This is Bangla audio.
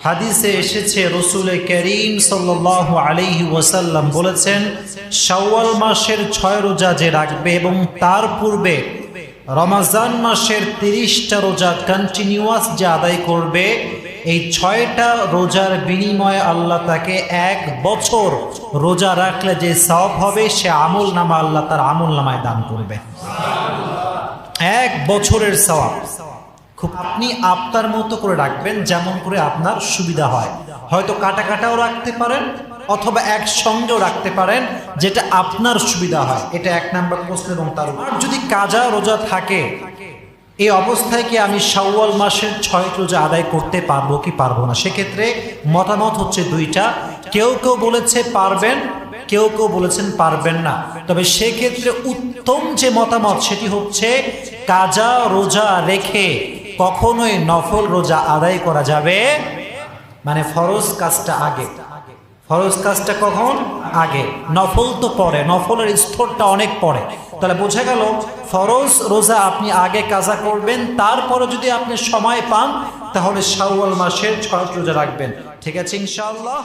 হাদিসে এসেছে রাসূল করিম সাল্লাল্লাহু আলাইহি ওয়াসাল্লাম বলেছেন, শাওয়াল মাসের 6 রোজা যে রাখবে এবং তার পূর্বে রমজান মাসের 30টা রোজা কন্টিনিউয়াস যে আদায় করবে, এই 6টা রোজার বিনিময়ে আল্লাহ তাকে 1 বছর রোজা রাখলে যে সওয়াব হবে সে আমল নামা আল্লাহ তার আমল নামায় দান করবে। 1 বছরের সওয়াব। খুব আপনি আপনার মতো করে রাখবেন, যেমন করে আপনার সুবিধা হয়। হয়তো কাটা কাটাও রাখতে পারেন অথবা একসঙ্গেও রাখতে পারেন, যেটা আপনার সুবিধা হয়। এটা 1 নাম্বার প্রশ্ন। এবং তার যদি কাজা রোজা থাকে, এই অবস্থায় কি আমি শাওয়াল মাসের 6 রোজা আদায় করতে পারবো কি পারবো না? সেক্ষেত্রে মতামত হচ্ছে 2টা। কেউ কেউ বলেছে পারবেন, কেউ কেউ বলেছেন পারবেন না। তবে সেক্ষেত্রে উত্তম যে মতামত সেটি হচ্ছে, কাজা রোজা রেখে কখনোই নফল রোজা আদায় করা যাবে, মানে ফরজ কাজটা আগে। ফরজ কাজটা কখন? আগে। নফল তো পরে, নফলের স্তরটা অনেক পরে। তাহলে বোঝা গেল ফরজ রোজা আপনি আগে কাজা করবেন, তারপরে যদি আপনি সময় পান তাহলে শাওয়াল মাসের 6 রোজা রাখবেন। ঠিক আছে ইনশাআল্লাহ।